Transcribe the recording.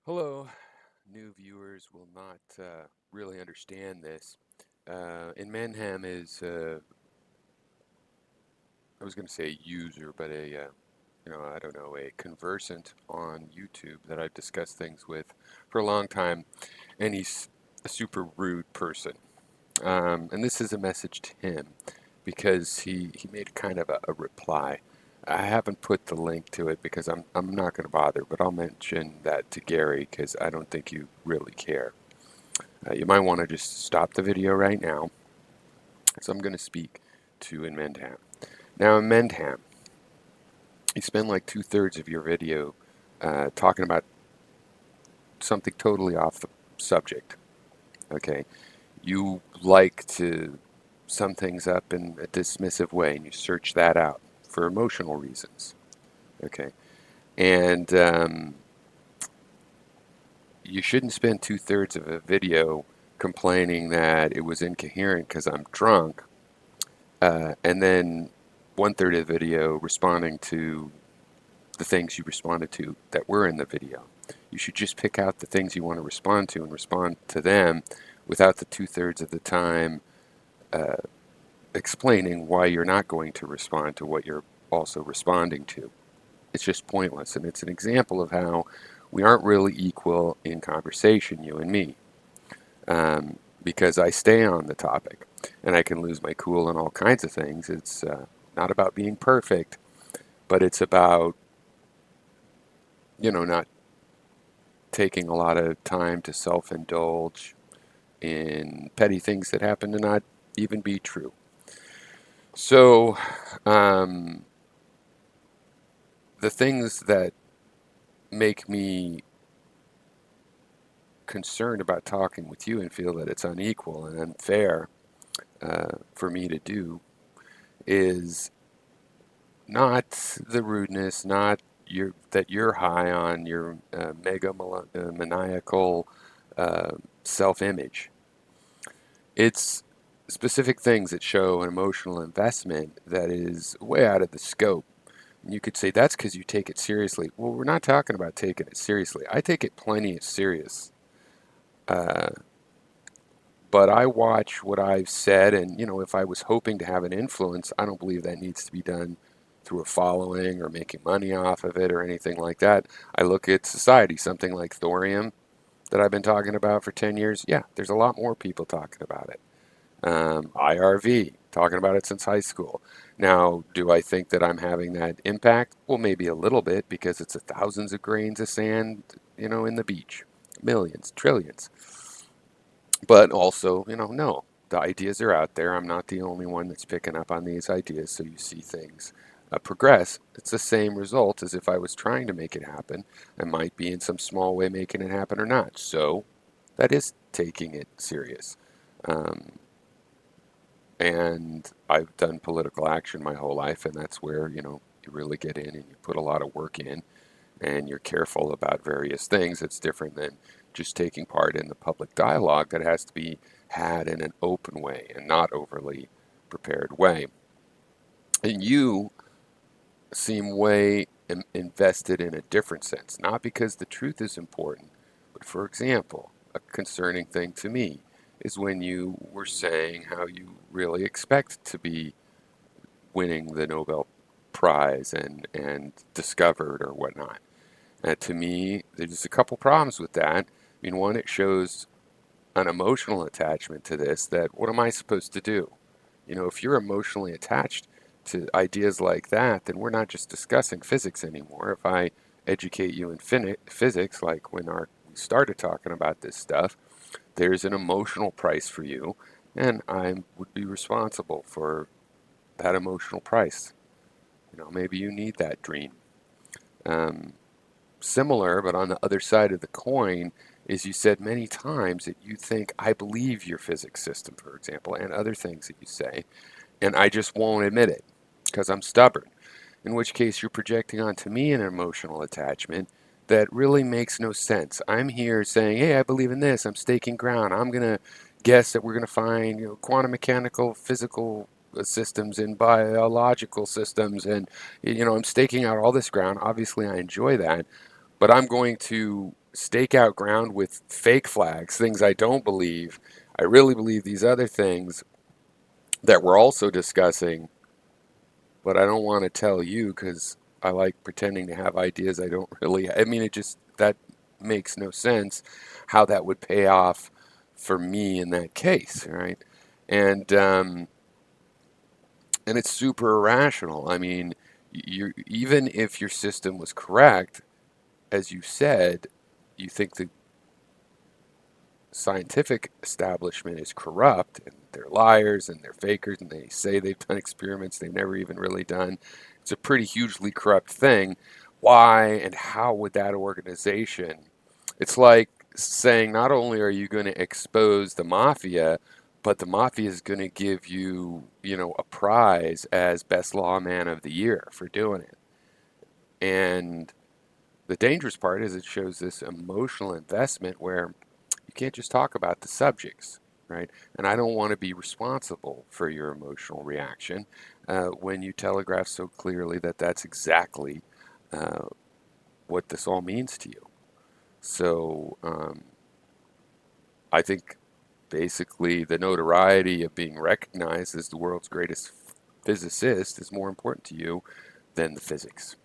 Hello, new viewers will not really understand this. In Manham is, I was going to say a user, but I don't know, a conversant on YouTube that I've discussed things with for a long time, and he's a super rude person. And this is a message to him because he made kind of a reply. I haven't put the link to it because I'm not going to bother, but I'll mention that to Gary because I don't think you really care. You might want to just stop the video right now. So I'm going to speak to in Mendham. Now in Mendham, you spend like 2/3 of your video talking about something totally off the subject. Okay, you like to sum things up in a dismissive way, and you search that out for emotional reasons. Okay, and you shouldn't spend 2/3 of a video complaining that it was incoherent because I'm drunk, and then 1/3 of the video responding to the things you responded to that were in the video. You should just pick out the things you want to respond to and respond to them without the 2/3 of the time uh, explaining why you're not going to respond to what you're also responding to. It's just pointless, and it's an example of how we aren't really equal in conversation, you and me, because I stay on the topic, and I can lose my cool and all kinds of things. It's not about being perfect, but it's about, not taking a lot of time to self-indulge in petty things that happen to not even be true. So, um, the things that make me concerned about talking with you and feel that it's unequal and unfair for me to do is not the rudeness, not that you're high on your maniacal self-image. It's specific things that show an emotional investment that is way out of the scope. And you could say that's because you take it seriously. Well, we're not talking about taking it seriously. I take it plenty serious. Uh, but I watch what I've said, and if I was hoping to have an influence, I don't believe that needs to be done through a following or making money off of it or anything like that. I look at society, something like thorium that I've been talking about for 10 years. Yeah, there's a lot more people talking about it. IRV, talking about it since high school. Now, do I think that I'm having that impact? Well, maybe a little bit because it's thousands of grains of sand, in the beach, millions, trillions. But also, no, the ideas are out there. I'm not the only one that's picking up on these ideas, so you see things progress. It's the same result as if I was trying to make it happen. I might be in some small way making it happen or not. So that is taking it serious. Um, and I've done political action my whole life, and that's where, you really get in and you put a lot of work in and you're careful about various things. It's different than just taking part in the public dialogue that has to be had in an open way and not overly prepared way. And you seem way invested in a different sense, not because the truth is important, but for example, a concerning thing to me is when you were saying how you really expect to be winning the Nobel Prize and discovered or whatnot. To me, there's a couple problems with that. I mean, one, it shows an emotional attachment to this that what am I supposed to do? If you're emotionally attached to ideas like that, then we're not just discussing physics anymore. If I educate you in physics, like when we started talking about this stuff, there's an emotional price for you, and I would be responsible for that emotional price. Maybe you need that dream. Um, Similar, but on the other side of the coin, is you said many times that you think I believe your physics system, for example, and other things that you say, and I just won't admit it because I'm stubborn. In which case, you're projecting onto me an emotional attachment that really makes no sense. I'm here saying, hey, I believe in this. I'm staking ground. I'm going to guess that we're going to find quantum mechanical, physical systems and biological systems. And, I'm staking out all this ground. Obviously, I enjoy that. But I'm going to stake out ground with fake flags, things I don't believe. I really believe these other things that we're also discussing, but I don't want to tell you because I like pretending to have ideas I don't really. I mean, it just that makes no sense how that would pay off for me in that case, right? And and it's super irrational. I mean, you even if your system was correct, as you said, you think the scientific establishment is corrupt and they're liars and they're fakers and they say they've done experiments they've never even really done. It's a pretty hugely corrupt thing. Why and how would that organization? It's like saying not only are you going to expose the mafia, but the mafia is going to give you, a prize as best lawman of the year for doing it. And the dangerous part is it shows this emotional investment where you can't just talk about the subjects, right? And I don't want to be responsible for your emotional reaction when you telegraph so clearly that that's exactly uh, what this all means to you. So I think basically the notoriety of being recognized as the world's greatest physicist is more important to you than the physics.